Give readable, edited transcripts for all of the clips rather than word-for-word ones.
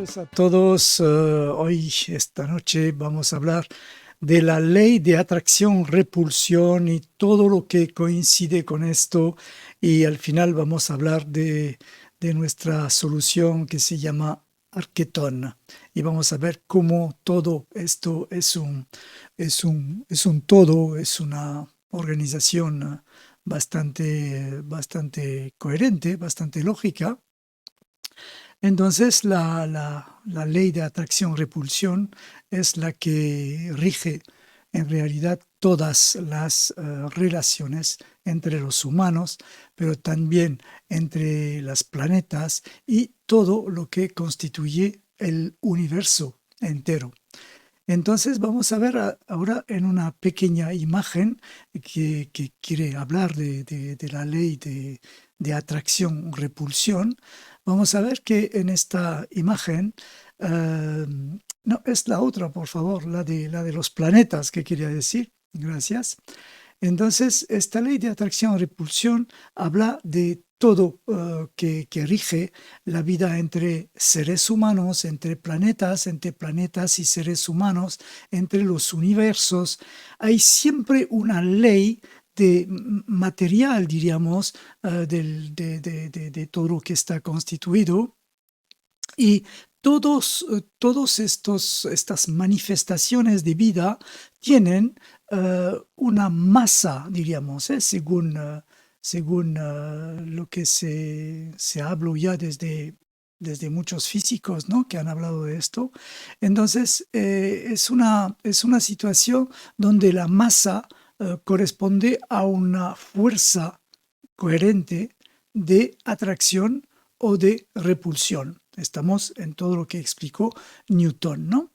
noches a todos. Hoy, esta noche, vamos a hablar de la ley de atracción-repulsión y todo lo que coincide con esto. Y al final vamos a hablar de nuestra solución que se llama Arquetón. Y vamos a ver cómo todo esto es un todo, es una organización bastante coherente, bastante lógica. Entonces, la ley de atracción-repulsión es la que rige en realidad todas las relaciones entre los humanos, pero también entre los planetas y todo lo que constituye el universo entero. Entonces vamos a ver ahora en una pequeña imagen que quiere hablar de la ley de atracción-repulsión. Vamos a ver que en esta imagen, eh, no, es la otra, por favor, la de los planetas que quería decir. Gracias. Entonces, esta ley de atracción-repulsión habla de todo que rige la vida entre seres humanos, entre planetas y seres humanos, entre los universos. Hay siempre una ley de material, diríamos, de todo lo que está constituido. Y todos estas manifestaciones de vida tienen una masa, diríamos, según lo que se habló ya desde muchos físicos, ¿no?, que han hablado de esto. Entonces, es una situación donde la masa corresponde a una fuerza coherente de atracción o de repulsión. Estamos en todo lo que explicó Newton, ¿no?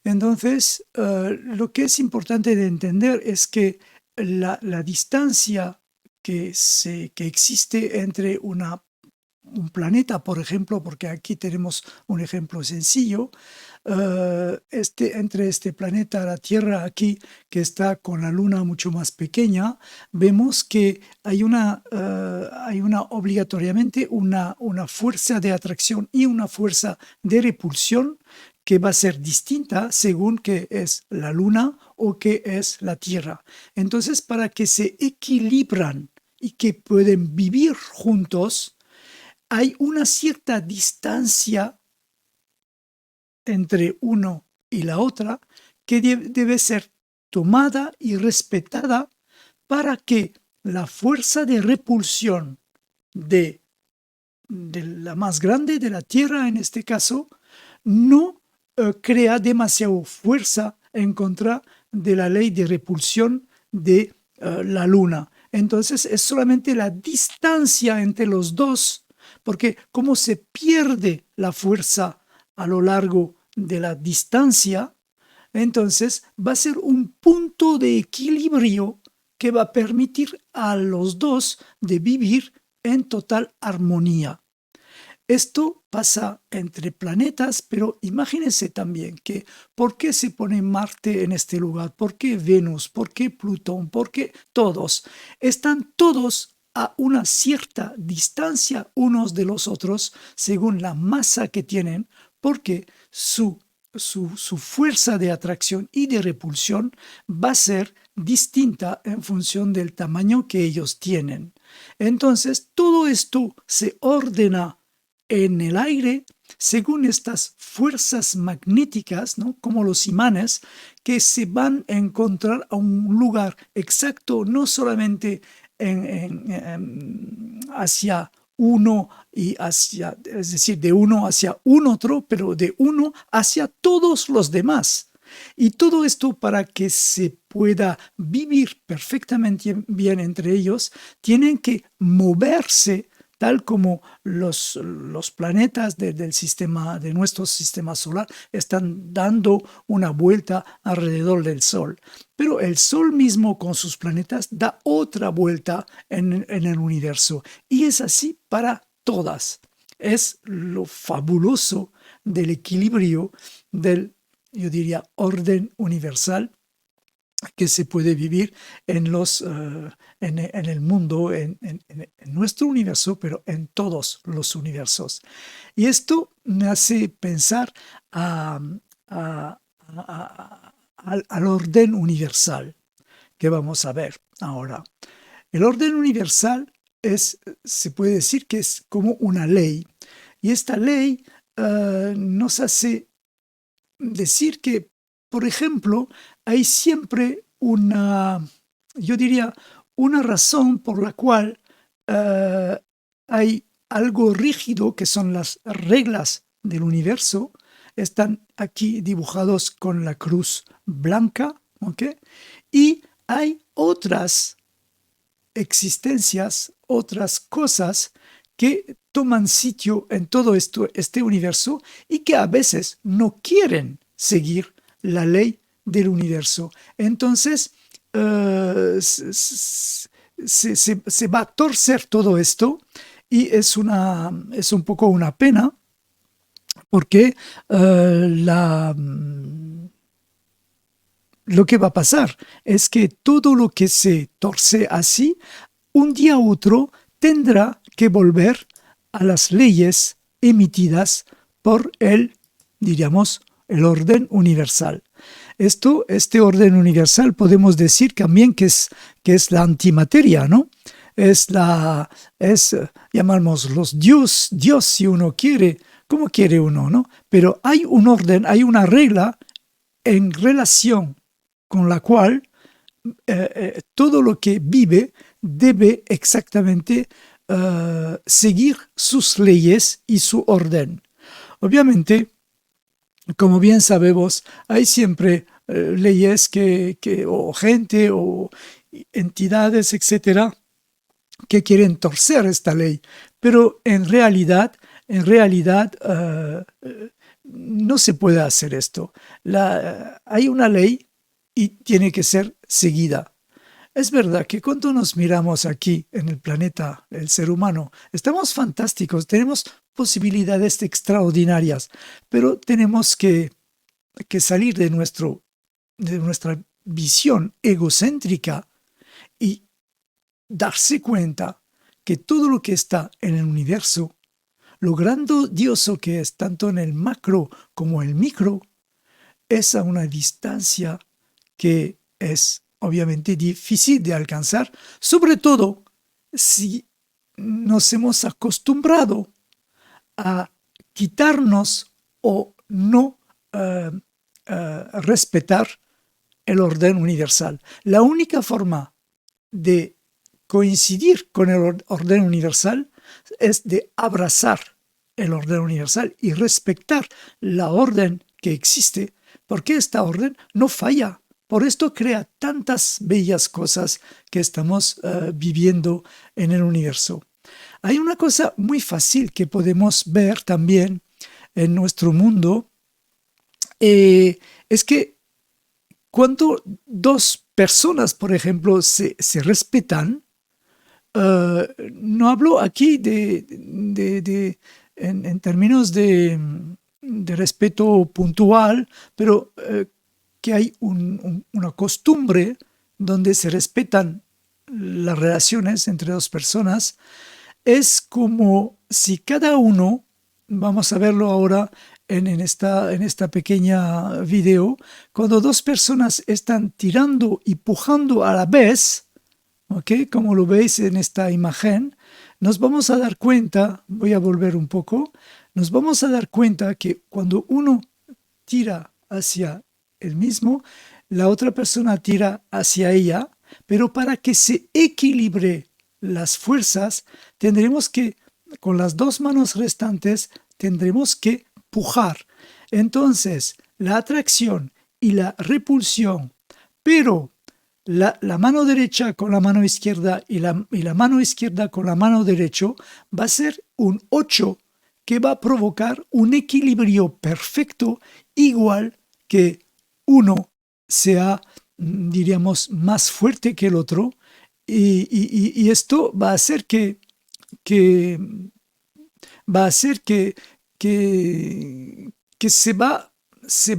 Entonces, lo que es importante de entender es que la distancia que existe entre un planeta, por ejemplo, porque aquí tenemos un ejemplo sencillo, entre este planeta, la Tierra aquí, que está con la Luna mucho más pequeña, vemos que hay obligatoriamente una fuerza de atracción y una fuerza de repulsión que va a ser distinta según que es la Luna o que es la Tierra. Entonces, para que se equilibran y que pueden vivir juntos, hay una cierta distancia entre uno y la otra que debe ser tomada y respetada para que la fuerza de repulsión de, de la más grande, de la Tierra en este caso, no crea demasiada fuerza en contra de la ley de repulsión de la Luna. Entonces es solamente la distancia entre los dos, porque como se pierde la fuerza a lo largo de la distancia, entonces va a ser un punto de equilibrio que va a permitir a los dos de vivir en total armonía. Esto pasa entre planetas, pero imagínense también que ¿por qué se pone Marte en este lugar? ¿Por qué Venus? ¿Por qué Plutón? ¿Por qué todos? Están todos a una cierta distancia unos de los otros según la masa que tienen, porque su fuerza de atracción y de repulsión va a ser distinta en función del tamaño que ellos tienen. Entonces, todo esto se ordena en el aire según estas fuerzas magnéticas, ¿no?, como los imanes, que se van a encontrar a un lugar exacto, no solamente hacia uno y hacia, es decir, de uno hacia un otro, pero de uno hacia todos los demás. Y todo esto, para que se pueda vivir perfectamente bien entre ellos, tienen que moverse tal como los planetas del sistema, de nuestro sistema solar, están dando una vuelta alrededor del Sol. Pero el Sol mismo con sus planetas da otra vuelta en el universo. Y es así para todas. Es lo fabuloso del equilibrio del, yo diría, orden universal, que se puede vivir en, en el mundo, en nuestro universo, pero en todos los universos. Y esto me hace pensar al orden universal que vamos a ver ahora. El orden universal se puede decir que es como una ley. Y esta ley nos hace decir que, por ejemplo, hay siempre yo diría, una razón por la cual hay algo rígido, que son las reglas del universo. Están aquí dibujados con la cruz blanca, ¿ok? Y hay otras existencias, otras cosas que toman sitio en todo este universo y que a veces no quieren seguir la ley del universo. Entonces, se va a torcer todo esto y es un poco una pena porque lo que va a pasar es que todo lo que se torce así, un día u otro tendrá que volver a las leyes emitidas por diríamos, el orden universal. Este orden universal podemos decir también que es la antimateria, ¿no? Llamamos los Dios si uno quiere, como quiere uno, ¿no? Pero hay un orden, hay una regla en relación con la cual todo lo que vive debe exactamente seguir sus leyes y su orden. Obviamente, como bien sabemos, hay siempre leyes o gente o entidades, etcétera, que quieren torcer esta ley, pero en realidad no se puede hacer esto. Hay una ley y tiene que ser seguida. Es verdad que cuando nos miramos aquí en el planeta, el ser humano, estamos fantásticos, tenemos posibilidades extraordinarias, pero tenemos que salir de nuestra visión egocéntrica y darse cuenta que todo lo que está en el universo, lo grandioso que es tanto en el macro como en el micro, es a una distancia que es obviamente difícil de alcanzar, sobre todo si nos hemos acostumbrado a quitarnos o no respetar el orden universal. La única forma de coincidir con el orden universal es de abrazar el orden universal y respetar la orden que existe, porque esta orden no falla. Por esto crea tantas bellas cosas que estamos viviendo en el universo. Hay una cosa muy fácil que podemos ver también en nuestro mundo, es que cuando dos personas, por ejemplo, se respetan, no hablo aquí en términos de respeto puntual, pero que hay una costumbre donde se respetan las relaciones entre dos personas, es como si cada uno, vamos a verlo ahora en esta pequeña video, cuando dos personas están tirando y pujando a la vez, ¿ok? Como lo veis en esta imagen, nos vamos a dar cuenta, voy a volver un poco, nos vamos a dar cuenta que cuando uno tira hacia el mismo, la otra persona tira hacia ella, pero para que se equilibre las fuerzas, tendremos que, con las dos manos restantes, tendremos que pujar. Entonces, la atracción y la repulsión, pero la mano derecha con la mano izquierda y la mano izquierda con la mano derecha va a ser un 8 que va a provocar un equilibrio perfecto, igual que uno sea, diríamos, más fuerte que el otro, y esto va a hacer que va a hacer que se va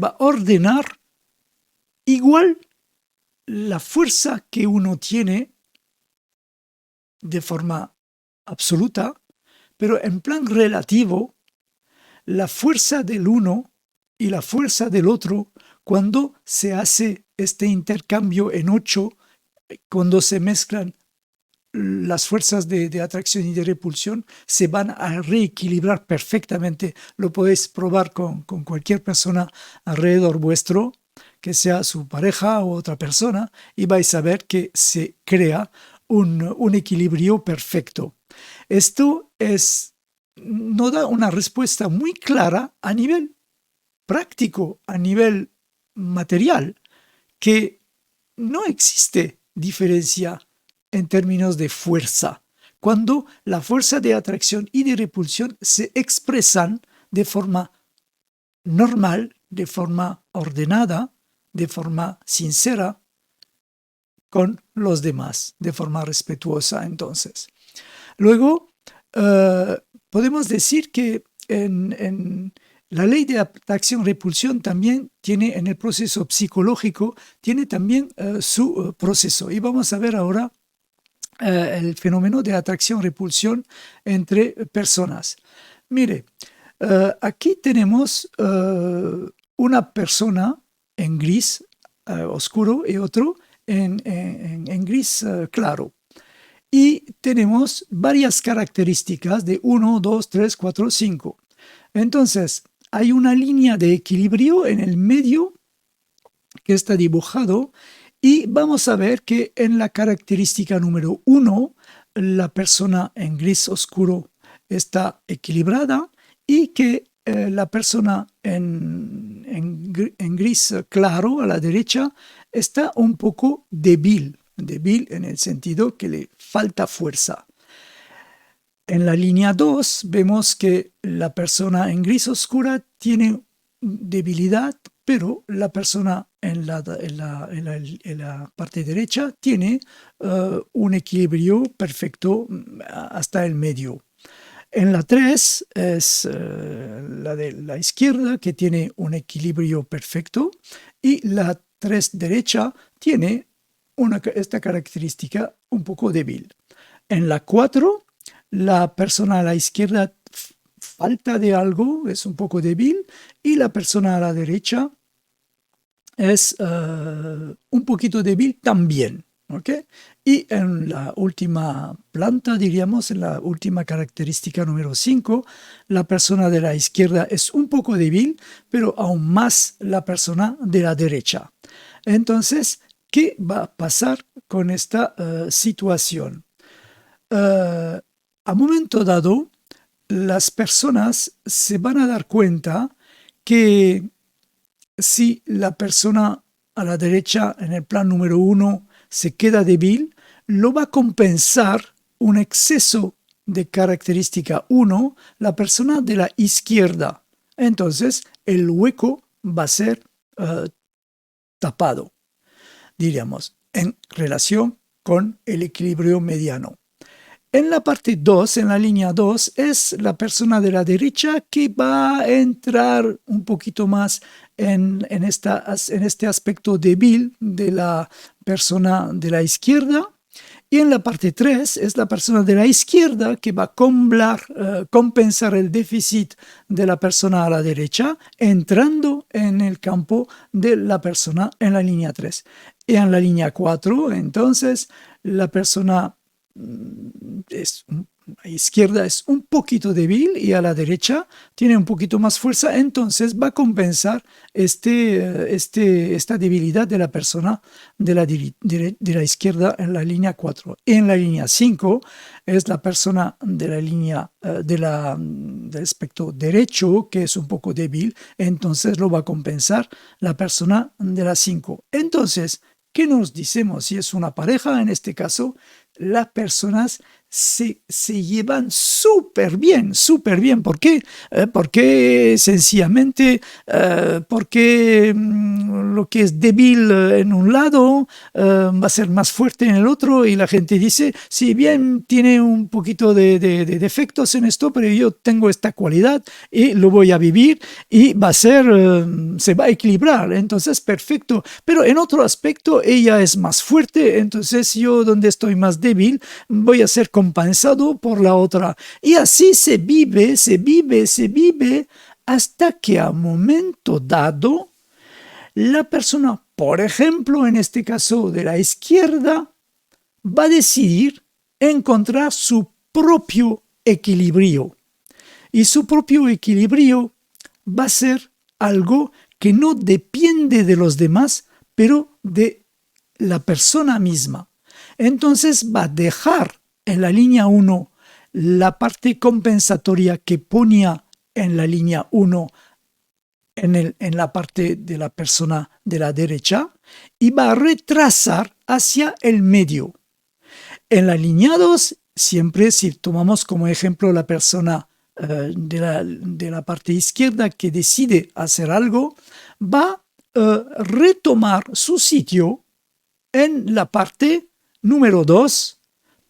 a ordenar igual la fuerza que uno tiene de forma absoluta, pero en plan relativo, la fuerza del uno y la fuerza del otro, cuando se hace este intercambio en 8, cuando se mezclan las fuerzas de atracción y de repulsión, se van a reequilibrar perfectamente. Lo podéis probar con cualquier persona alrededor vuestro, que sea su pareja o otra persona, y vais a ver que se crea un equilibrio perfecto. Esto nos da una respuesta muy clara a nivel práctico, a nivel material, que no existe diferencia en términos de fuerza, cuando la fuerza de atracción y de repulsión se expresan de forma normal, de forma ordenada, de forma sincera con los demás, de forma respetuosa. Entonces, luego podemos decir que en la ley de atracción-repulsión también tiene, en el proceso psicológico, tiene también su proceso. Y vamos a ver ahora el fenómeno de atracción-repulsión entre personas. Mire, aquí tenemos una persona en gris oscuro y otro en gris claro. Y tenemos varias características de 1, 2, 3, 4, 5. Entonces, hay una línea de equilibrio en el medio que está dibujado y vamos a ver que en la característica número 1, la persona en gris oscuro está equilibrada y que la persona en gris claro a la derecha está un poco débil en el sentido que le falta fuerza. En la línea 2 vemos que la persona en gris oscura tiene debilidad, pero la persona en la parte derecha tiene un equilibrio perfecto hasta el medio. En la 3 es la de la izquierda, que tiene un equilibrio perfecto, y la 3 derecha tiene esta característica un poco débil. En la 4, la persona a la izquierda falta de algo, es un poco débil, y la persona a la derecha es un poquito débil también. ¿Okay? Y en la última planta, diríamos, en la última característica número 5, la persona de la izquierda es un poco débil, pero aún más la persona de la derecha. Entonces, ¿qué va a pasar con esta situación? A momento dado, las personas se van a dar cuenta que si la persona a la derecha en el plan número 1 se queda débil, lo va a compensar un exceso de característica 1 la persona de la izquierda. Entonces, el hueco va a ser tapado, diríamos, en relación con el equilibrio mediano. En la parte 2, en la línea 2, es la persona de la derecha que va a entrar un poquito más en este aspecto débil de la persona de la izquierda. Y en la parte 3 es la persona de la izquierda que va a compensar el déficit de la persona a la derecha, entrando en el campo de la persona en la línea 3. Y en la línea 4, entonces, la persona a la izquierda es un poquito débil y a la derecha tiene un poquito más fuerza, entonces va a compensar esta debilidad de la persona de la izquierda en la línea 4. En la línea 5 es la persona de la línea del aspecto derecho que es un poco débil, entonces lo va a compensar la persona de la 5. Entonces, ¿qué nos decimos? Si es una pareja, en este caso, las personas se llevan súper bien, súper bien. ¿Por qué? Porque sencillamente, porque lo que es débil en un lado va a ser más fuerte en el otro, y la gente dice, si bien tiene un poquito de defectos en esto, pero yo tengo esta cualidad y lo voy a vivir y va a ser, se va a equilibrar, entonces perfecto. Pero en otro aspecto ella es más fuerte, entonces yo donde estoy más débil voy a ser compensado por la otra. Y así se vive, se vive, se vive, hasta que a momento dado, la persona, por ejemplo, en este caso de la izquierda, va a decidir encontrar su propio equilibrio. Y su propio equilibrio va a ser algo que no depende de los demás, pero de la persona misma. Entonces va a dejar en la línea 1 la parte compensatoria que ponía en la línea 1 en la parte de la persona de la derecha, y va a retrasar hacia el medio. En la línea 2, siempre si tomamos como ejemplo la persona de la parte izquierda que decide hacer algo, va a retomar su sitio en la parte número 2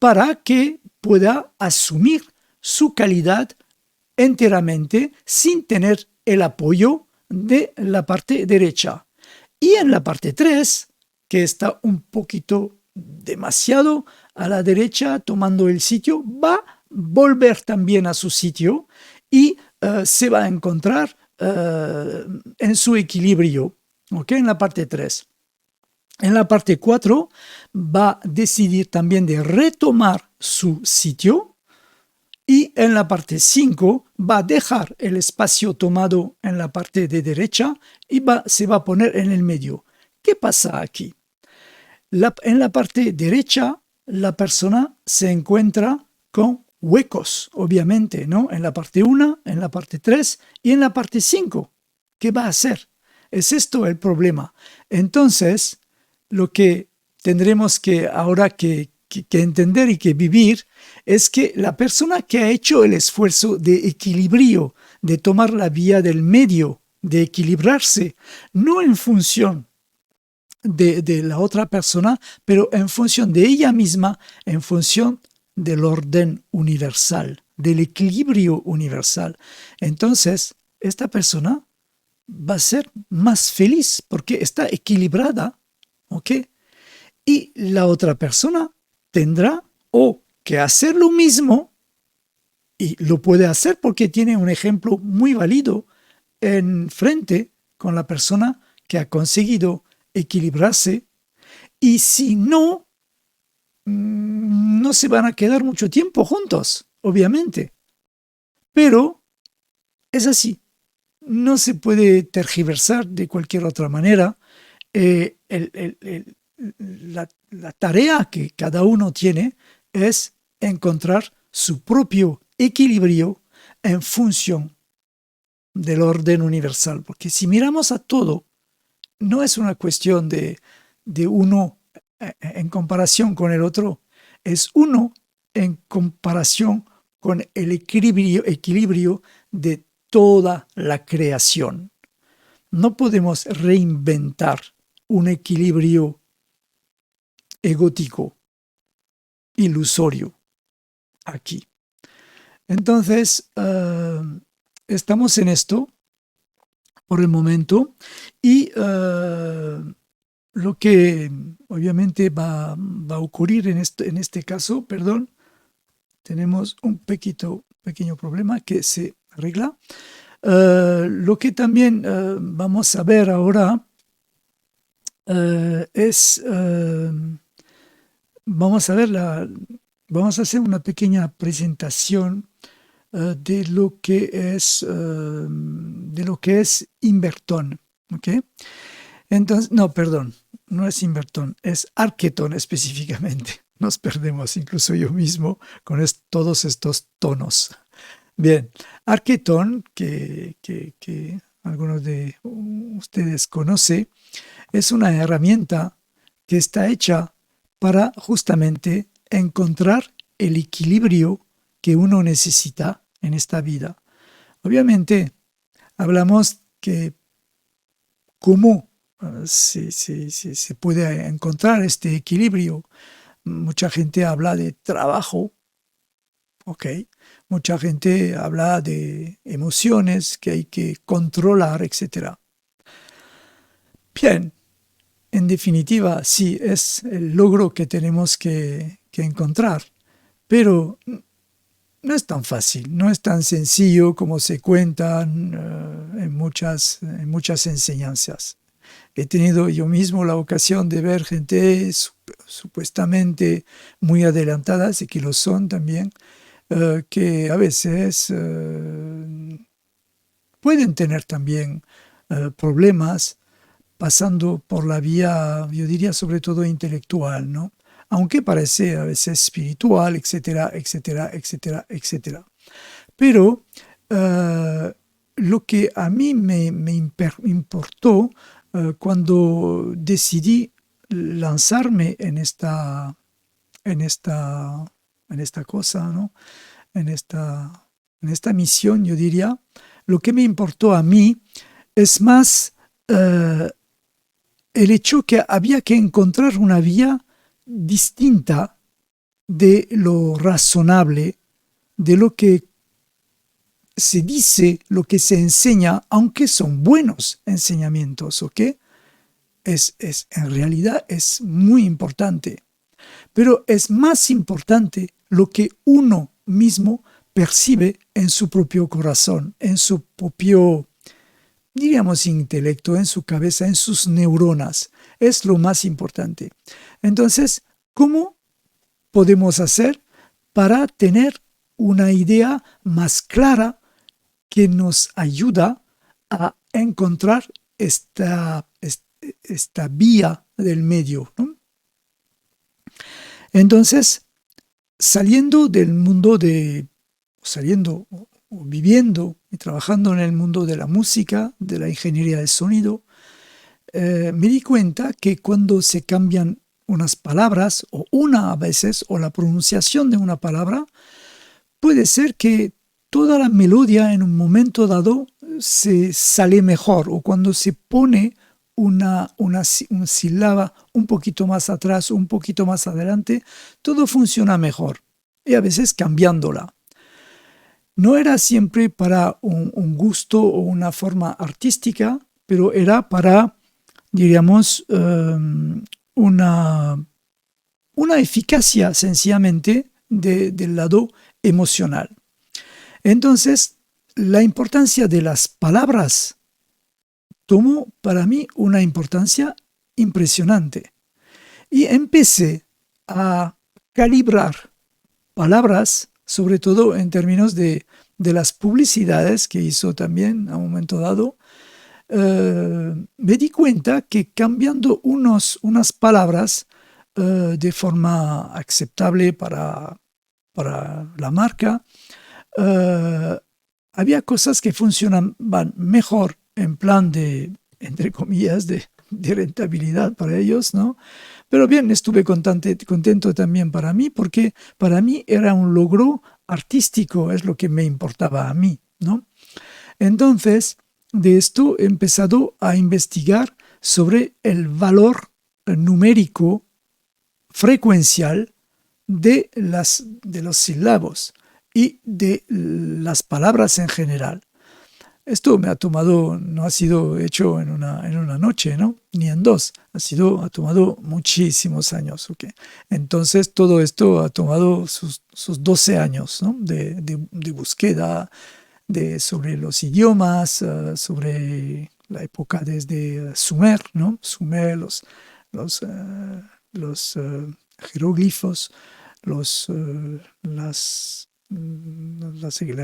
para que pueda asumir su calidad enteramente sin tener el apoyo de la parte derecha. Y en la parte 3, que está un poquito demasiado a la derecha tomando el sitio, va a volver también a su sitio y se va a encontrar en su equilibrio, ¿okay? En la parte 3. En la parte 4 va a decidir también de retomar su sitio, y en la parte 5 va a dejar el espacio tomado en la parte de derecha y se va a poner en el medio. ¿Qué pasa aquí? En la parte derecha, la persona se encuentra con huecos, obviamente, ¿no? En la parte 1, en la parte 3 y en la parte 5. ¿Qué va a hacer? Es esto el problema. Entonces, lo que tendremos que ahora que entender y que vivir es que la persona que ha hecho el esfuerzo de equilibrio, de tomar la vía del medio, de equilibrarse, no en función de la otra persona, pero en función de ella misma, en función del orden universal, del equilibrio universal. Entonces, esta persona va a ser más feliz porque está equilibrada, ¿ok? Y la otra persona tendrá o que hacer lo mismo, y lo puede hacer porque tiene un ejemplo muy válido en frente con la persona que ha conseguido equilibrarse, y si no, no se van a quedar mucho tiempo juntos, obviamente. Pero es así, no se puede tergiversar de cualquier otra manera. La tarea que cada uno tiene es encontrar su propio equilibrio en función del orden universal, porque si miramos a todo, no es una cuestión de uno en comparación con el otro, es uno en comparación con el equilibrio de toda la creación. No podemos reinventar un equilibrio egótico, ilusorio, aquí. Entonces, estamos en esto por el momento, y lo que obviamente va a ocurrir en este caso, perdón, tenemos un pequeño problema que se arregla. Lo que también vamos a ver ahora es, vamos a hacer una pequeña presentación de lo que es Invertón, ¿ok? Entonces, no, perdón, no es Invertón, es Arquetón específicamente. Nos perdemos, incluso yo mismo, con todos estos tonos. Bien, Arquetón, que algunos de ustedes conocen, es una herramienta que está hecha para justamente encontrar el equilibrio que uno necesita en esta vida. Obviamente, hablamos que cómo se puede encontrar este equilibrio. Mucha gente habla de trabajo, ¿ok? Mucha gente habla de emociones que hay que controlar, etc. Bien, en definitiva, sí, es el logro que tenemos que encontrar, pero no es tan fácil, no es tan sencillo como se cuentan en muchas enseñanzas. He tenido yo mismo la ocasión de ver gente supuestamente muy adelantada, y que lo son también, que a veces pueden tener también problemas pasando por la vía, yo diría, sobre todo intelectual, ¿no? Aunque parece a veces espiritual, etcétera, etcétera, etcétera, etcétera. Pero lo que a mí me importó cuando decidí lanzarme en esta cosa, ¿no? en esta misión, yo diría, lo que me importó a mí es más el hecho que había que encontrar una vía distinta de lo razonable, de lo que se dice, lo que se enseña, aunque son buenos enseñamientos, ¿ok? En realidad es muy importante. Pero es más importante lo que uno mismo percibe en su propio corazón, en su propio, diríamos, intelecto, en su cabeza, en sus neuronas. Es lo más importante. Entonces, ¿cómo podemos hacer para tener una idea más clara que nos ayuda a encontrar esta vía del medio, ¿no? Entonces, saliendo o viviendo y trabajando en el mundo de la música, de la ingeniería de sonido, me di cuenta que cuando se cambian unas palabras, o una a veces, o la pronunciación de una palabra, puede ser que toda la melodía en un momento dado se sale mejor, o cuando se pone una sílaba un poquito más atrás o un poquito más adelante, todo funciona mejor, y a veces cambiándola. No era siempre para un gusto o una forma artística, pero era para, diríamos, una eficacia sencillamente del lado emocional. Entonces, la importancia de las palabras tomó para mí una importancia impresionante. Y empecé a calibrar palabras, sobre todo en términos de las publicidades que hizo también a un momento dado. Me di cuenta que cambiando unas palabras de forma aceptable para la marca, había cosas que funcionaban mejor en plan de, entre comillas, de rentabilidad para ellos, ¿no? Pero bien, estuve contento también para mí, porque para mí era un logro artístico, es lo que me importaba a mí, ¿no? Entonces, de esto he empezado a investigar sobre el valor numérico frecuencial de los sílabos y de las palabras en general. Esto me ha tomado, no ha sido hecho en una noche, ¿no? Ni en dos, ha tomado muchísimos años, ¿ok? Entonces todo esto ha tomado sus 12 años, ¿no? de búsqueda sobre los idiomas, sobre la época desde Sumer, ¿no? Sumer, los jeroglifos, la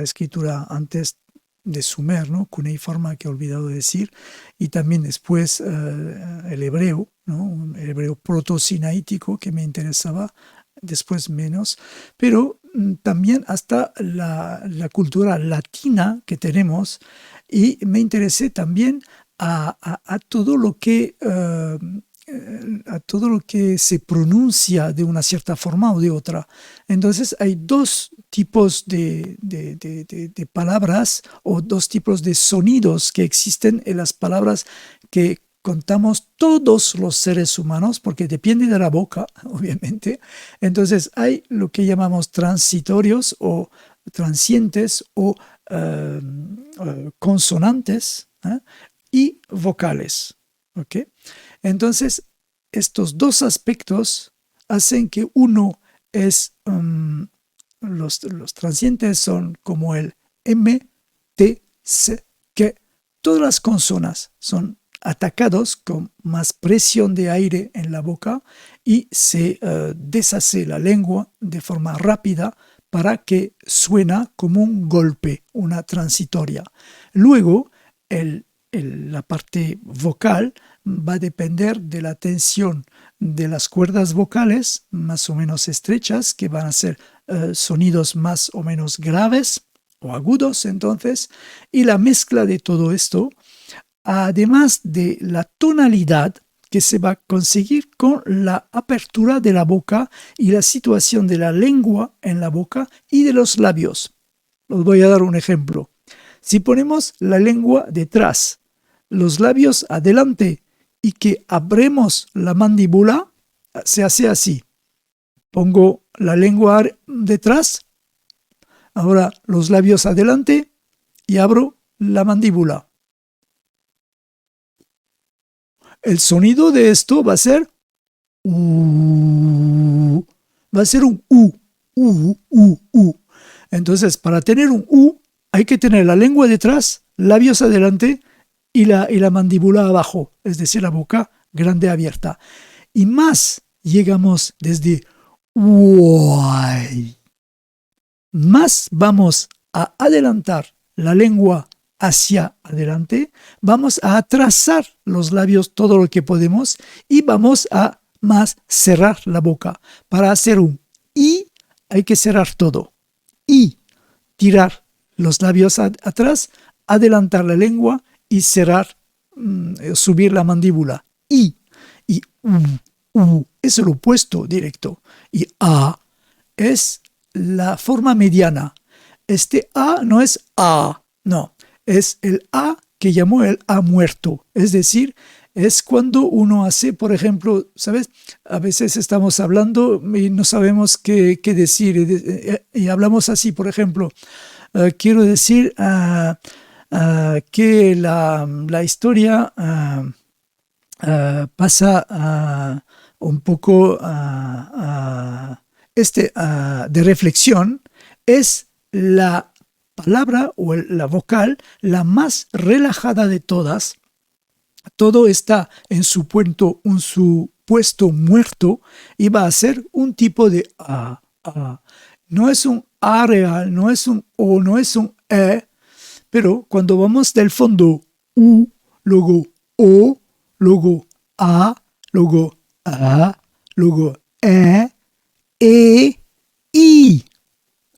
escritura antes de Sumer, ¿no? Cuneiforme, que he olvidado decir, y también después el hebreo, ¿no? El hebreo proto-sinaítico, que me interesaba, después menos, pero también hasta la cultura latina que tenemos, y me interesé también a todo lo que a todo lo que se pronuncia de una cierta forma o de otra. Entonces hay dos tipos de palabras o dos tipos de sonidos que existen en las palabras que contamos todos los seres humanos, porque depende de la boca, obviamente. Entonces hay lo que llamamos transitorios o transientes o consonantes, y vocales. ¿Ok? Entonces, estos dos aspectos hacen que uno es, los transientes son como el M, T, C, que todas las consonas son atacados con más presión de aire en la boca y se deshace la lengua de forma rápida para que suena como un golpe, una transitoria. Luego, la parte vocal va a depender de la tensión de las cuerdas vocales más o menos estrechas, que van a ser sonidos más o menos graves o agudos entonces, y la mezcla de todo esto, además de la tonalidad que se va a conseguir con la apertura de la boca y la situación de la lengua en la boca y de los labios. Os voy a dar un ejemplo. Si ponemos la lengua detrás, los labios adelante y que abremos la mandíbula, se hace así. Pongo la lengua detrás, ahora los labios adelante y abro la mandíbula. El sonido de esto va a ser va a ser un U. Entonces, para tener un U, hay que tener la lengua detrás, labios adelante y la mandíbula abajo, es decir, la boca grande abierta. Y más llegamos desde uy. Más vamos a adelantar la lengua hacia adelante, vamos a atrasar los labios todo lo que podemos y vamos a más cerrar la boca. Para hacer un I hay que cerrar todo. Y tirar los labios atrás, adelantar la lengua y cerrar, subir la mandíbula. Y es el opuesto directo. Y A es la forma mediana. Este A no es A, no. Es el A que llamó el A muerto. Es decir, es cuando uno hace, por ejemplo, ¿sabes? A veces estamos hablando y no sabemos qué decir. Y hablamos así, por ejemplo, quiero decir que la historia pasa un poco de reflexión, es la palabra o la vocal la más relajada de todas. Todo está en su puesto muerto y va a ser un tipo de A. No es un A real, no es un O, no es un E, pero cuando vamos del fondo U, luego O, luego A, luego A, luego I.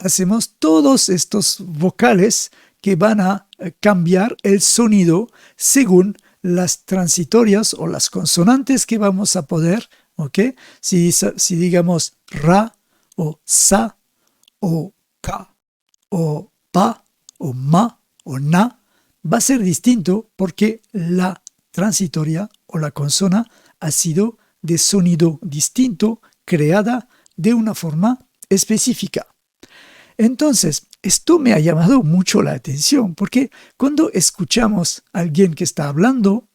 Hacemos todos estos vocales que van a cambiar el sonido según las transitorias o las consonantes que vamos a poder, ¿ok? Si digamos ra o sa o ka o pa o ma o na, va a ser distinto porque la transitoria o la consona ha sido de sonido distinto, creada de una forma específica. Entonces, esto me ha llamado mucho la atención, porque cuando escuchamos a alguien que está hablando,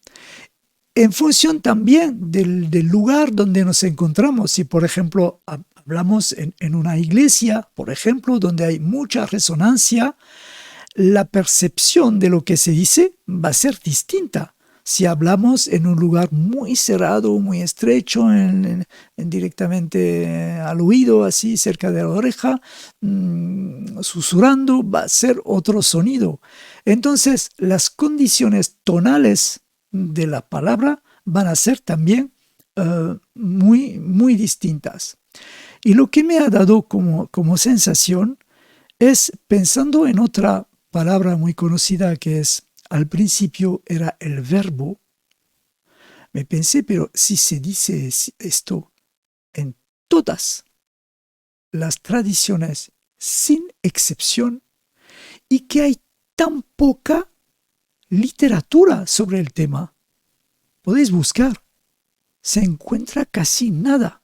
en función también del lugar donde nos encontramos, si por ejemplo hablamos en una iglesia, por ejemplo, donde hay mucha resonancia, la percepción de lo que se dice va a ser distinta. Si hablamos en un lugar muy cerrado, muy estrecho, directamente al oído, así cerca de la oreja, susurrando, va a ser otro sonido. Entonces, las condiciones tonales de la palabra van a ser también muy, muy distintas. Y lo que me ha dado como sensación es, pensando en otra palabra muy conocida que es, al principio era el verbo, me pensé, pero si se dice esto en todas las tradiciones, sin excepción, y que hay tan poca literatura sobre el tema. Podéis buscar, se encuentra casi nada.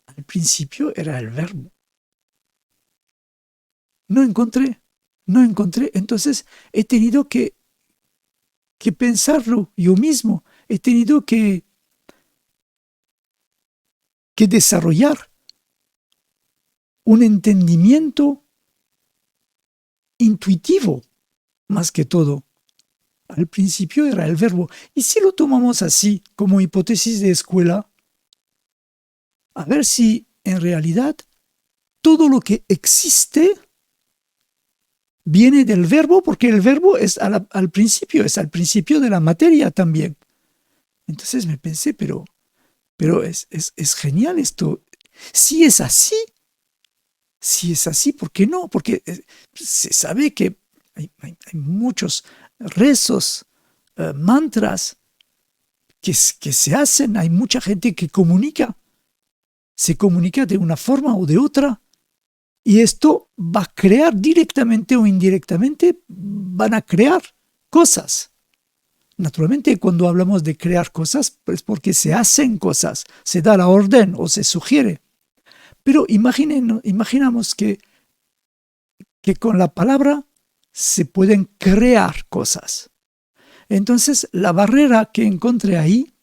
Al principio era el verbo. No encontré, entonces he tenido que pensarlo yo mismo, he tenido que desarrollar un entendimiento intuitivo, más que todo. Al principio era el verbo. Y si lo tomamos así, como hipótesis de escuela, a ver si en realidad todo lo que existe viene del verbo, porque el verbo es al principio, es al principio de la materia también. Entonces me pensé, pero es genial esto. Si es así, ¿por qué no? Porque se sabe que hay muchos rezos, mantras que se hacen, hay mucha gente que se comunica de una forma o de otra, y esto va a crear directamente o indirectamente, van a crear cosas. Naturalmente, cuando hablamos de crear cosas, pues porque se hacen cosas, se da la orden o se sugiere. Pero imaginamos que con la palabra se pueden crear cosas. Entonces, la barrera que encontré ahí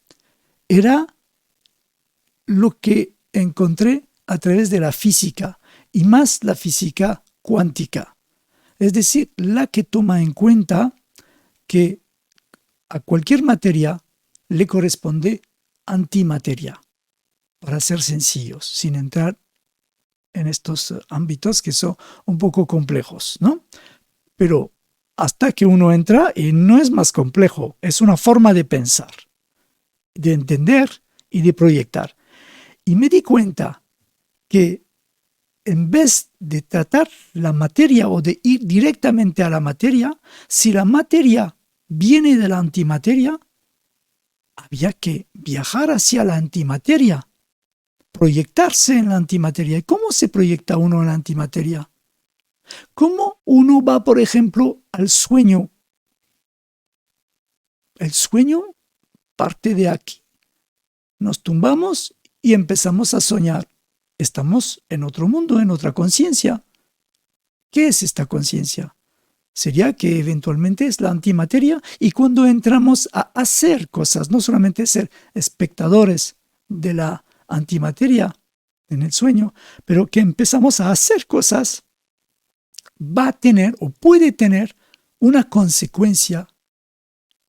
era lo que encontré a través de la física, y más la física cuántica. Es decir, la que toma en cuenta que a cualquier materia le corresponde antimateria, para ser sencillos, sin entrar en estos ámbitos que son un poco complejos, ¿no? Pero hasta que uno entra, y no es más complejo, es una forma de pensar, de entender y de proyectar. Y me di cuenta que en vez de tratar la materia o de ir directamente a la materia, si la materia viene de la antimateria, había que viajar hacia la antimateria, proyectarse en la antimateria. ¿Y cómo se proyecta uno en la antimateria? ¿Cómo uno va, por ejemplo, al sueño? El sueño parte de aquí. Nos tumbamos y empezamos a soñar. Estamos en otro mundo, en otra conciencia. ¿Qué es esta conciencia? Sería que eventualmente es la antimateria, y cuando entramos a hacer cosas, no solamente ser espectadores de la antimateria en el sueño, pero que empezamos a hacer cosas, va a tener o puede tener una consecuencia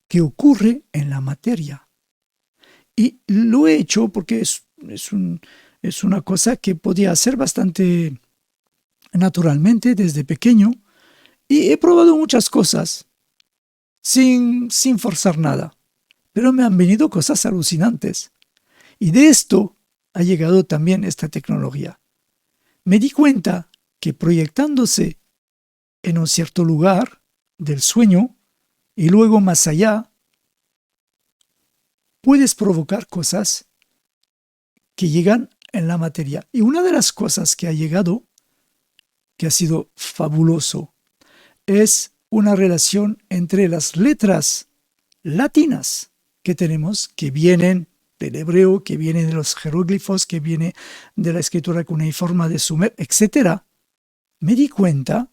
que ocurre en la materia. Y lo he hecho porque es una cosa que podía hacer bastante naturalmente desde pequeño, y he probado muchas cosas sin forzar nada, pero me han venido cosas alucinantes. Y de esto ha llegado también esta tecnología. Me di cuenta que proyectándose en un cierto lugar del sueño y luego más allá, puedes provocar cosas que llegan en la materia. Y una de las cosas que ha llegado, que ha sido fabuloso, es una relación entre las letras latinas que tenemos, que vienen del hebreo, que vienen de los jeroglifos, que viene de la escritura cuneiforme de Sumer, etc. Me di cuenta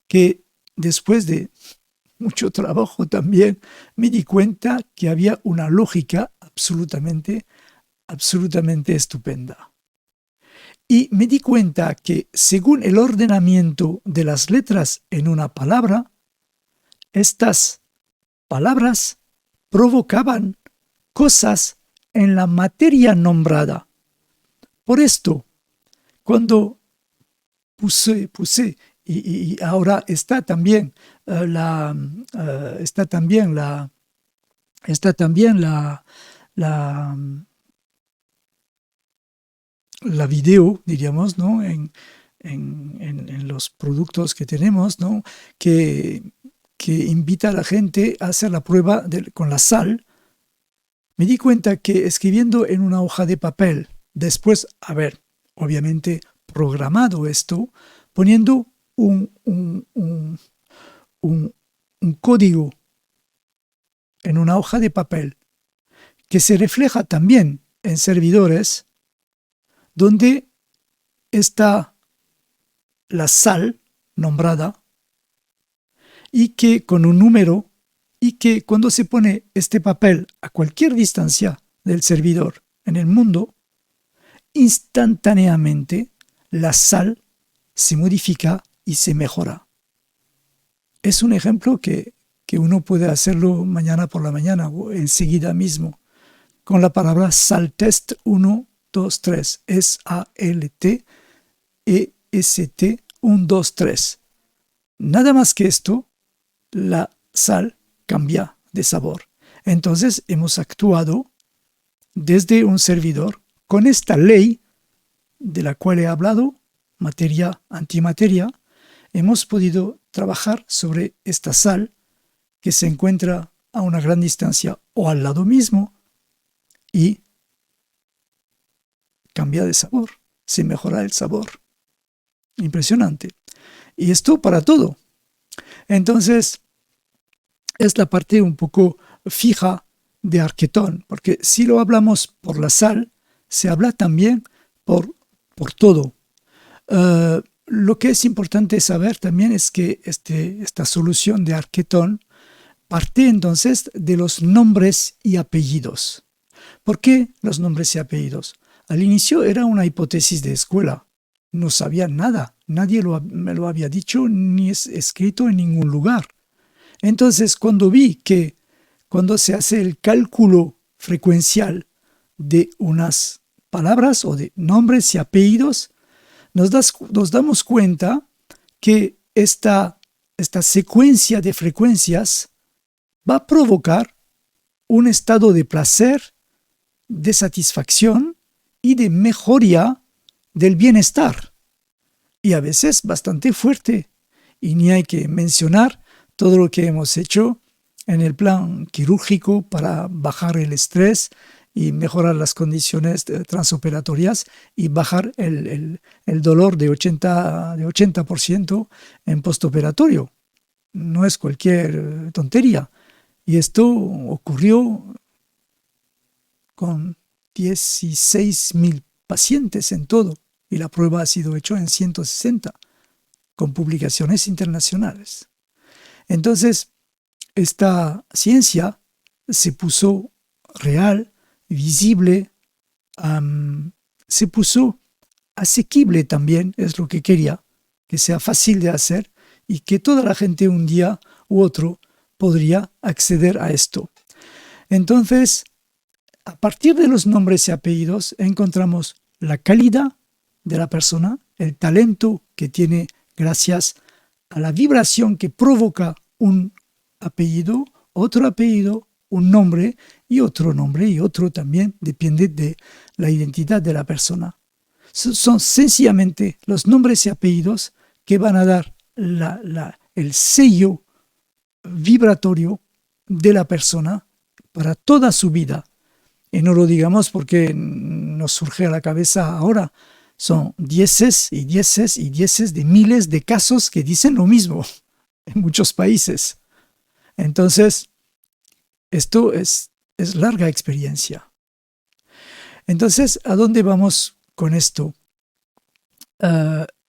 que después de mucho trabajo también, me di cuenta que había una lógica absolutamente estupenda. Y me di cuenta que según el ordenamiento de las letras en una palabra, estas palabras provocaban cosas en la materia nombrada. Por esto, cuando puse y ahora está también la video, diríamos, ¿no? En los productos que tenemos, ¿no? Que invita a la gente a hacer la prueba con la sal, me di cuenta que escribiendo en una hoja de papel, después haber, obviamente, programado esto, poniendo un código en una hoja de papel que se refleja también en servidores donde está la sal nombrada y que con un número, y que cuando se pone este papel a cualquier distancia del servidor en el mundo, instantáneamente la sal se modifica y se mejora. Es un ejemplo que uno puede hacerlo mañana por la mañana o enseguida mismo con la palabra saltest 1, 2, 3. S-A-L-T-E-S-T 1, 2, 3. Nada más que esto, la sal cambia de sabor. Entonces hemos actuado desde un servidor con esta ley de la cual he hablado, materia, antimateria. Hemos podido trabajar sobre esta sal que se encuentra a una gran distancia o al lado mismo y cambia de sabor, se mejora el sabor. Impresionante. Y esto para todo. Entonces, es la parte un poco fija de Arquetón, porque si lo hablamos por la sal, se habla también por todo. Lo que es importante saber también es que esta solución de Arquetón parte entonces de los nombres y apellidos. ¿Por qué los nombres y apellidos? Al inicio era una hipótesis de escuela. No sabía nada. Nadie me lo había dicho ni es escrito en ningún lugar. Entonces, cuando vi que cuando se hace el cálculo frecuencial de unas palabras o de nombres y apellidos, nos damos cuenta que esta secuencia de frecuencias va a provocar un estado de placer, de satisfacción y de mejoría del bienestar. Y a veces bastante fuerte. Y ni hay que mencionar todo lo que hemos hecho en el plan quirúrgico para bajar el estrés y mejorar las condiciones transoperatorias y bajar el dolor de 80% en postoperatorio. No es cualquier tontería. Y esto ocurrió con 16.000 pacientes en todo. Y la prueba ha sido hecha en 160, con publicaciones internacionales. Entonces, esta ciencia se puso real, visible, se puso asequible también, es lo que quería, que sea fácil de hacer y que toda la gente un día u otro podría acceder a esto. Entonces, a partir de los nombres y apellidos encontramos la calidad de la persona, el talento que tiene gracias a la vibración que provoca un apellido, otro apellido, un nombre y otro también, depende de la identidad de la persona. Son sencillamente los nombres y apellidos que van a dar el sello vibratorio de la persona para toda su vida. Y no lo digamos porque nos surge a la cabeza ahora. Son dieces y dieces y dieces de miles de casos que dicen lo mismo en muchos países. Entonces, esto es larga experiencia. Entonces, ¿a dónde vamos con esto?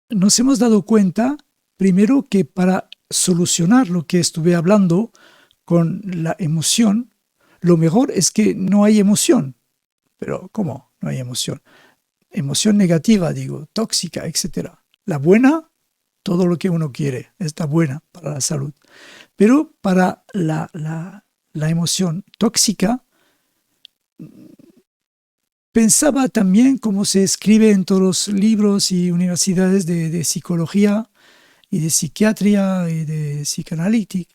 Nos hemos dado cuenta, primero, que para solucionar lo que estuve hablando con la emoción, lo mejor es que no hay emoción. Pero, ¿cómo no hay emoción? Emoción negativa, digo, tóxica, etc. La buena, todo lo que uno quiere, está buena para la salud. Pero para la emoción tóxica, pensaba también, como se escribe en todos los libros y universidades de psicología y de psiquiatría y de psicoanalítica,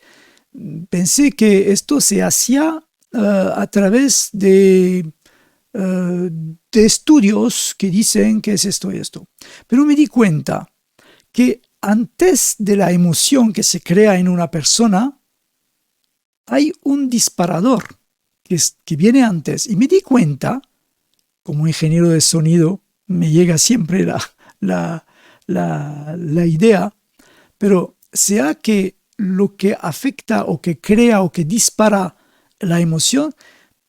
pensé que esto se hacía a través de estudios que dicen que es esto y esto. Pero me di cuenta que antes de la emoción que se crea en una persona, hay un disparador que viene antes. Y me di cuenta, como ingeniero de sonido, me llega siempre la idea, pero sea que lo que afecta o que crea o que dispara la emoción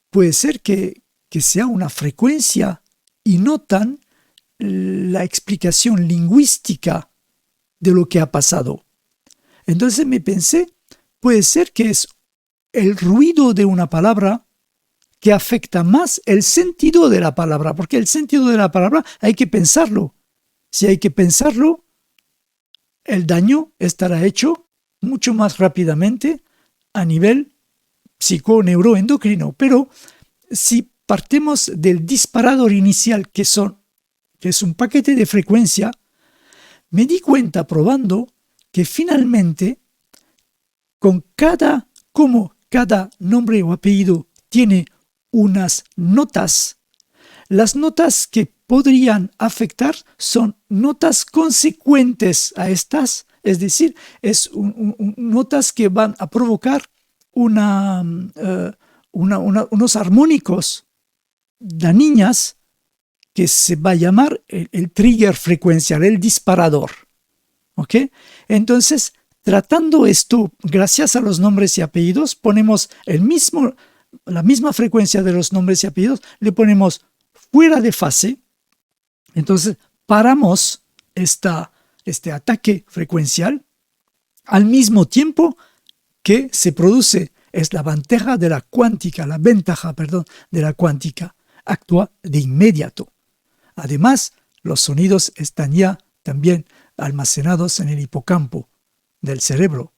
puede ser que sea una frecuencia y no tan la explicación lingüística de lo que ha pasado. Entonces me pensé, puede ser que es el ruido de una palabra que afecta más el sentido de la palabra, porque el sentido de la palabra hay que pensarlo. Si hay que pensarlo, el daño estará hecho mucho más rápidamente a nivel psiconeuroendocrino. Pero si partimos del disparador inicial, que es un paquete de frecuencia, me di cuenta probando que finalmente, como cada nombre o apellido tiene unas notas, las notas que podrían afectar son notas consecuentes a estas, es decir, notas que van a provocar unos armónicos dañinas que se va a llamar el trigger frecuencial, el disparador. ¿Ok? Entonces, tratando esto, gracias a los nombres y apellidos, ponemos la misma frecuencia de los nombres y apellidos, le ponemos fuera de fase. Entonces, paramos este ataque frecuencial al mismo tiempo que se produce. Es la ventaja de la cuántica, de la cuántica. Actúa de inmediato. Además, los sonidos están ya también almacenados en el hipocampo del cerebro.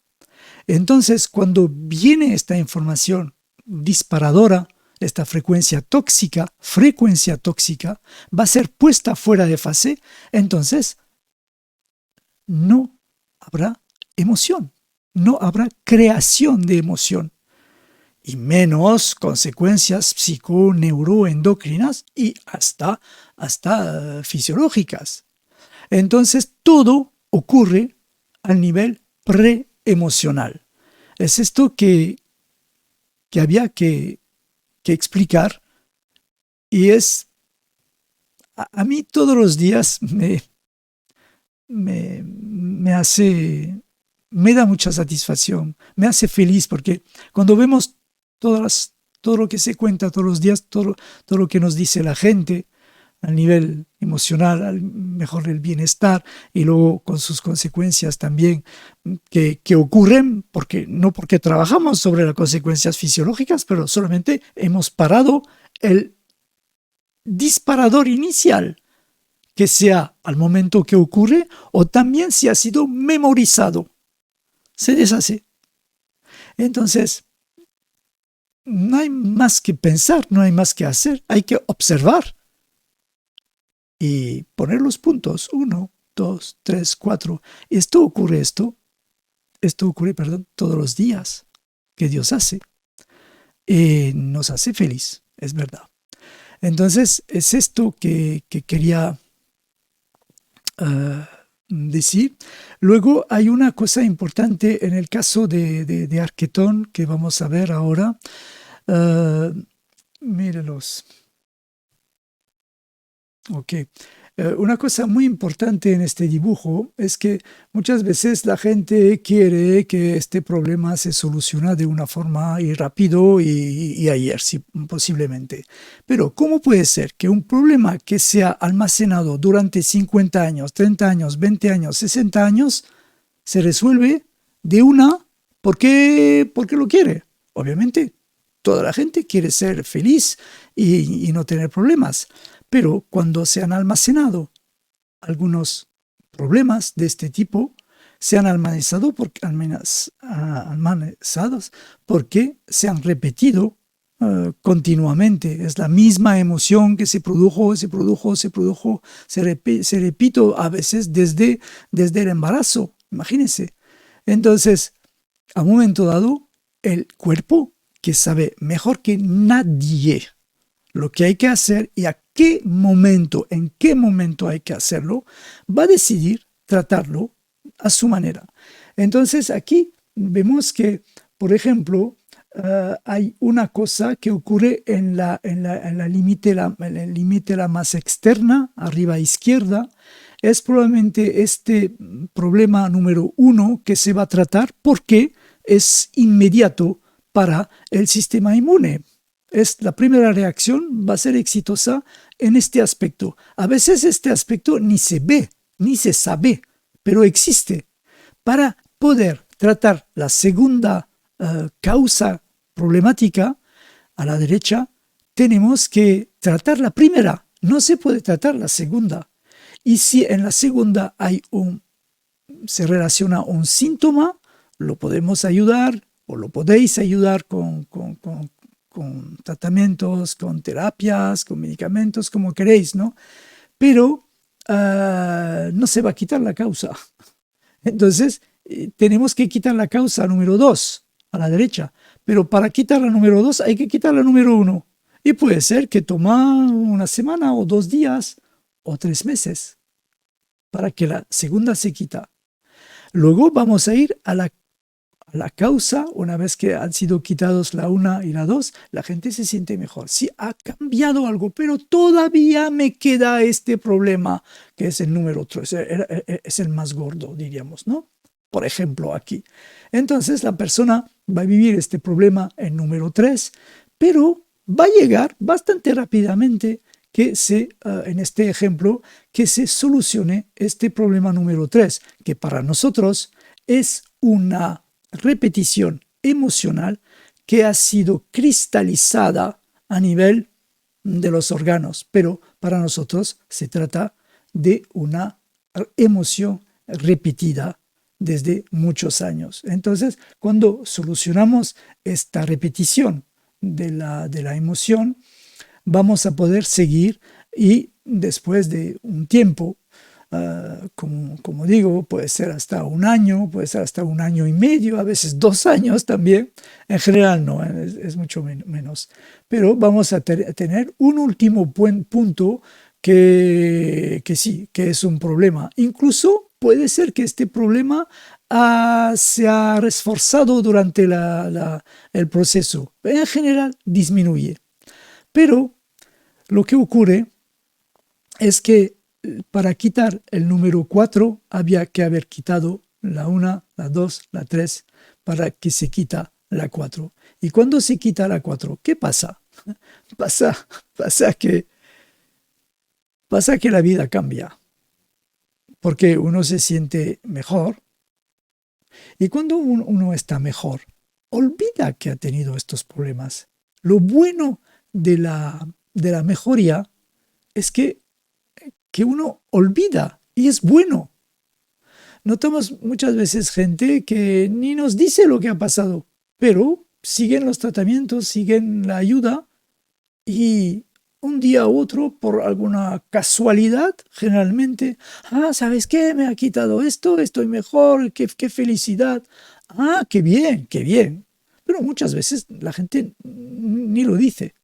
Entonces, cuando viene esta información disparadora, esta frecuencia tóxica, va a ser puesta fuera de fase, entonces no habrá emoción, no habrá creación de emoción, y menos consecuencias psiconeuroendocrinas y hasta fisiológicas. Entonces, todo ocurre al nivel preemocional. Es esto que había que explicar, y a mí todos los días me da mucha satisfacción, me hace feliz, porque cuando vemos todo lo que se cuenta todos los días, todo lo que nos dice la gente a nivel emocional, mejor el bienestar, y luego con sus consecuencias también que ocurren, no porque trabajamos sobre las consecuencias fisiológicas, pero solamente hemos parado el disparador inicial, que sea al momento que ocurre o también si ha sido memorizado, se deshace. Entonces, no hay más que pensar, no hay más que hacer, hay que observar y poner los puntos, 1, 2, 3, 4. Esto ocurre todos los días que Dios hace. Nos hace feliz, es verdad. Entonces, es esto que quería decir. Luego hay una cosa importante en el caso de Arquetón que vamos a ver ahora. Mírelos. Ok. Una cosa muy importante en este dibujo es que muchas veces la gente quiere que este problema se solucione de una forma y rápido y ayer, sí, posiblemente. Pero ¿cómo puede ser que un problema que se ha almacenado durante 50 años, 30 años, 20 años, 60 años, se resuelve de una porque lo quiere? Obviamente, toda la gente quiere ser feliz y no tener problemas. Pero cuando se han almacenado algunos problemas de este tipo, se han almacenado porque se han repetido continuamente. Es la misma emoción que se produjo, se repite a veces desde el embarazo. Imagínense. Entonces, a un momento dado, el cuerpo, que sabe mejor que nadie lo que hay que hacer y en qué momento hay que hacerlo, va a decidir tratarlo a su manera. Entonces aquí vemos que, por ejemplo, hay una cosa que ocurre en el límite la más externa, arriba a izquierda. Es probablemente este problema número 1 que se va a tratar porque es inmediato para el sistema inmune. La primera reacción va a ser exitosa en este aspecto. A veces este aspecto ni se ve, ni se sabe, pero existe. Para poder tratar la segunda causa problemática a la derecha, tenemos que tratar la primera. No se puede tratar la segunda. Y si en la segunda se relaciona un síntoma, lo podemos ayudar o lo podéis ayudar con tratamientos, con terapias, con medicamentos, como queréis, ¿no? Pero no se va a quitar la causa. Entonces, tenemos que quitar la causa número 2 a la derecha. Pero para quitar la número 2 hay que quitar la número 1. Y puede ser que toma una semana o 2 días o 3 meses para que la segunda se quita. Luego vamos a ir a la causa. Una vez que han sido quitados la 1 y la 2, la gente se siente mejor. Sí, ha cambiado algo, pero todavía me queda este problema, que es el número 3, es el más gordo, diríamos, ¿no? Por ejemplo, aquí. Entonces la persona va a vivir este problema en número 3, pero va a llegar bastante rápidamente en este ejemplo, que se solucione este problema número 3, que para nosotros es una repetición emocional que ha sido cristalizada a nivel de los órganos, pero para nosotros se trata de una emoción repetida desde muchos años. Entonces, cuando solucionamos esta repetición de la emoción, vamos a poder seguir y después de un tiempo, como digo, puede ser hasta un año, puede ser hasta 1 año y medio, a veces 2 años también. En general no, es mucho menos. Pero vamos a tener un último punto que sí, que es un problema. Incluso puede ser que este problema se ha reforzado durante el proceso. En general disminuye. Pero lo que ocurre es que para quitar el número 4 había que haber quitado la 1, la 2, la 3 para que se quita la 4. Y cuando se quita la 4, ¿qué pasa? Pasa que la vida cambia, porque uno se siente mejor, y cuando uno está mejor, olvida que ha tenido estos problemas. Lo bueno de la mejoría es que uno olvida, y es bueno. Notamos muchas veces gente que ni nos dice lo que ha pasado, pero siguen los tratamientos, siguen la ayuda, y un día u otro, por alguna casualidad, generalmente, ¿sabes qué? Me ha quitado esto, estoy mejor, qué felicidad. Qué bien, qué bien. Pero muchas veces la gente ni lo dice.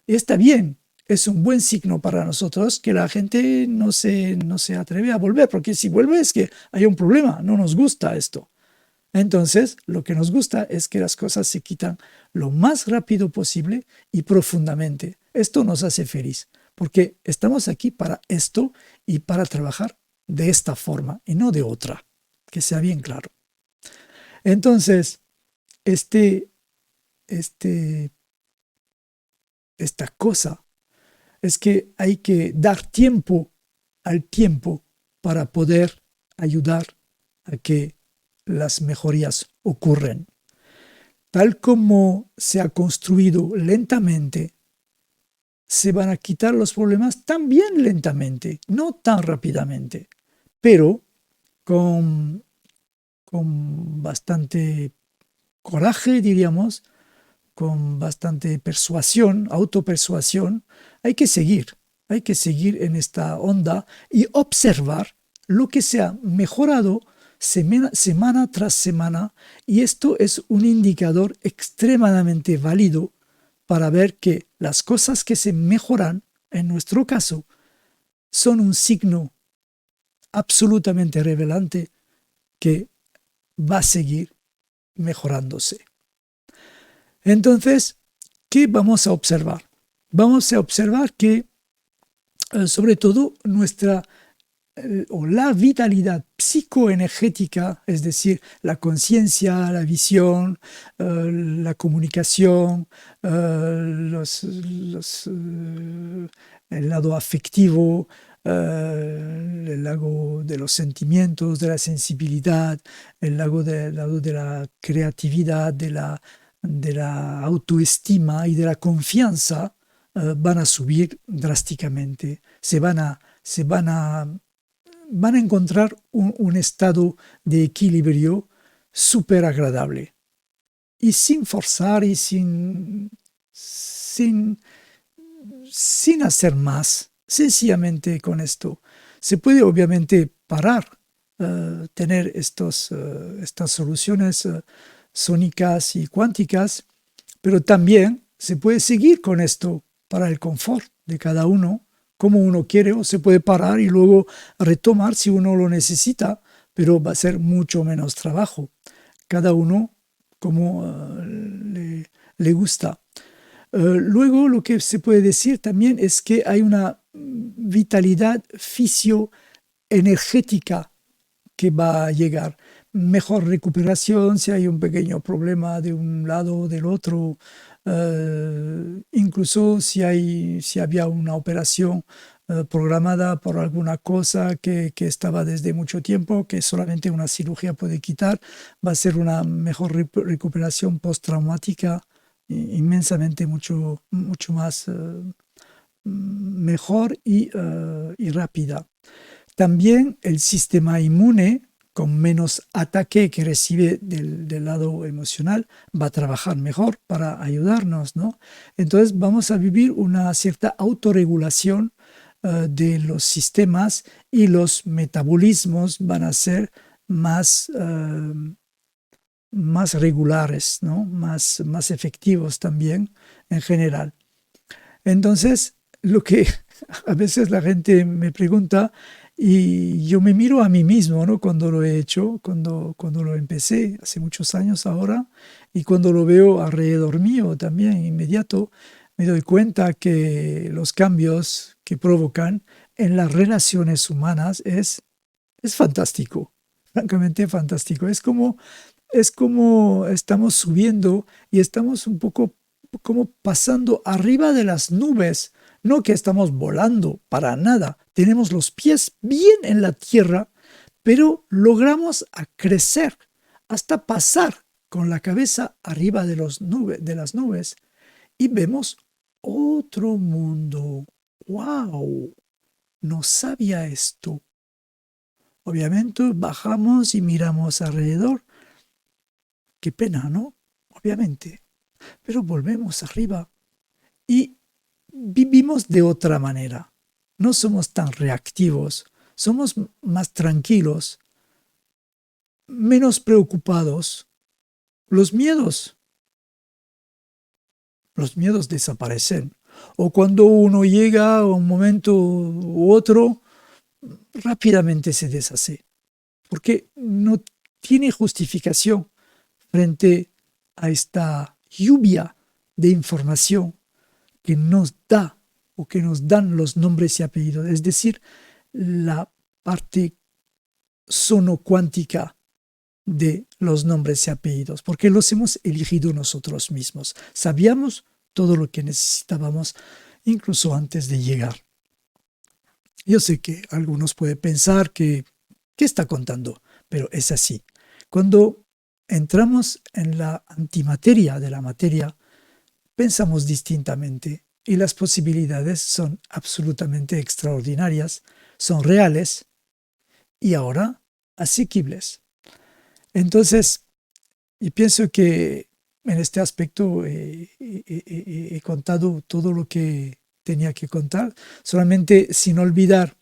Está bien, es un buen signo para nosotros que la gente no se atreve a volver, porque si vuelve es que hay un problema, no nos gusta esto. Entonces, lo que nos gusta es que las cosas se quitan lo más rápido posible y profundamente. Esto nos hace feliz, porque estamos aquí para esto y para trabajar de esta forma y no de otra, que sea bien claro. Entonces, esta cosa es que hay que dar tiempo al tiempo para poder ayudar a que las mejorías ocurren. Tal como se ha construido lentamente, se van a quitar los problemas también lentamente, no tan rápidamente, pero con bastante coraje, diríamos, con bastante persuasión, autopersuasión. Hay que seguir en esta onda y observar lo que se ha mejorado semana tras semana, y esto es un indicador extremadamente válido para ver que las cosas que se mejoran, en nuestro caso, son un signo absolutamente revelante que va a seguir mejorándose. Entonces, ¿qué vamos a observar? Vamos a observar que, sobre todo, o la vitalidad psicoenergética, es decir, la conciencia, la visión, la comunicación, el lado afectivo, el lado de los sentimientos, de la sensibilidad, lado de la creatividad, de la autoestima y de la confianza, van a subir drásticamente, van a encontrar un estado de equilibrio súper agradable. Y sin forzar y sin hacer más, sencillamente con esto. Se puede obviamente parar, tener estas soluciones sónicas y cuánticas, pero también se puede seguir con esto para el confort de cada uno, como uno quiere, o se puede parar y luego retomar si uno lo necesita, pero va a ser mucho menos trabajo. Cada uno como le gusta. Luego lo que se puede decir también es que hay una vitalidad fisioenergética que va a llegar. Mejor recuperación si hay un pequeño problema de un lado o del otro. Incluso si había una operación programada por alguna cosa que estaba desde mucho tiempo, que solamente una cirugía puede quitar, va a ser una mejor recuperación postraumática inmensamente mucho más mejor y rápida. También el sistema inmune, con menos ataque que recibe del lado emocional, va a trabajar mejor para ayudarnos, ¿no? Entonces vamos a vivir una cierta autorregulación de los sistemas y los metabolismos van a ser más regulares, ¿no? Más efectivos también en general. Entonces, lo que a veces la gente me pregunta, y yo me miro a mí mismo, ¿no? Cuando lo he hecho, cuando lo empecé, hace muchos años ahora, y cuando lo veo alrededor mío también, inmediato, me doy cuenta que los cambios que provocan en las relaciones humanas es fantástico, francamente fantástico. Es como estamos subiendo y estamos un poco como pasando arriba de las nubes. No que estamos volando, para nada. Tenemos los pies bien en la tierra, pero logramos a crecer hasta pasar con la cabeza arriba de las nubes y vemos otro mundo. ¡Wow! No sabía esto. Obviamente bajamos y miramos alrededor. Qué pena, ¿no? Obviamente. Pero volvemos arriba y vivimos de otra manera. No somos tan reactivos, somos más tranquilos, menos preocupados. Los miedos desaparecen. O cuando uno llega a un momento u otro, rápidamente se deshace. Porque no tiene justificación frente a esta lluvia de información que nos da o que nos dan los nombres y apellidos, es decir, la parte sonocuántica de los nombres y apellidos, porque los hemos elegido nosotros mismos. Sabíamos todo lo que necesitábamos, incluso antes de llegar. Yo sé que algunos pueden pensar que, ¿qué está contando? Pero es así. Cuando entramos en la antimateria de la materia, pensamos distintamente y las posibilidades son absolutamente extraordinarias, son reales y ahora asequibles. Entonces, y pienso que en este aspecto he contado todo lo que tenía que contar, solamente sin olvidar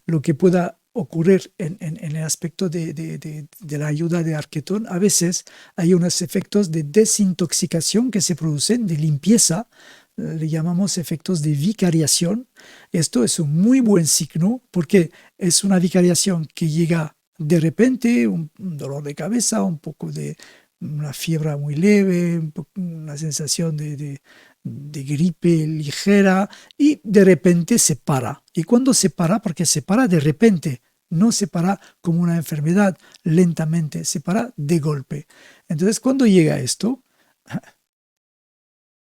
lo que pueda ocurrir en el aspecto de la ayuda de Arquetón. A veces hay unos efectos de desintoxicación que se producen, de limpieza, le llamamos efectos de vicariación. Esto es un muy buen signo porque es una vicariación que llega de repente, un dolor de cabeza, un poco de una fiebre muy leve, una sensación de gripe ligera y de repente se para. ¿Y cuando se para? Porque se para de repente, no se para como una enfermedad lentamente, se para de golpe. Entonces, cuando llega esto,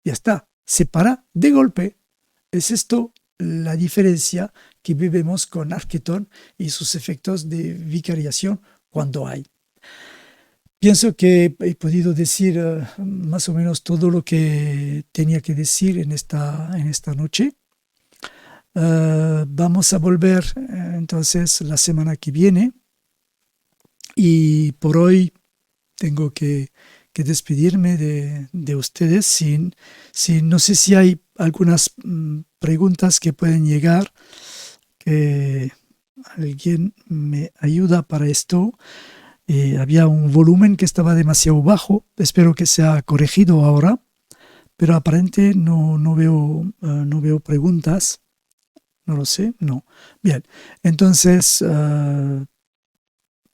ya está, se para de golpe. Es esto la diferencia que vivimos con Arquetón y sus efectos de vicariación cuando hay. Pienso que he podido decir más o menos todo lo que tenía que decir en esta noche. Vamos a volver entonces la semana que viene y por hoy tengo que despedirme de ustedes no sé si hay algunas preguntas que pueden llegar, que alguien me ayuda para esto. Había un volumen que estaba demasiado bajo, espero que se ha corregido ahora, pero aparentemente no veo preguntas, no lo sé, no. Bien, entonces no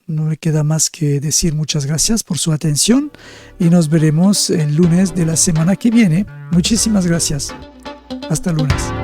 me queda más que decir muchas gracias por su atención y nos veremos el lunes de la semana que viene. Muchísimas gracias. Hasta el lunes.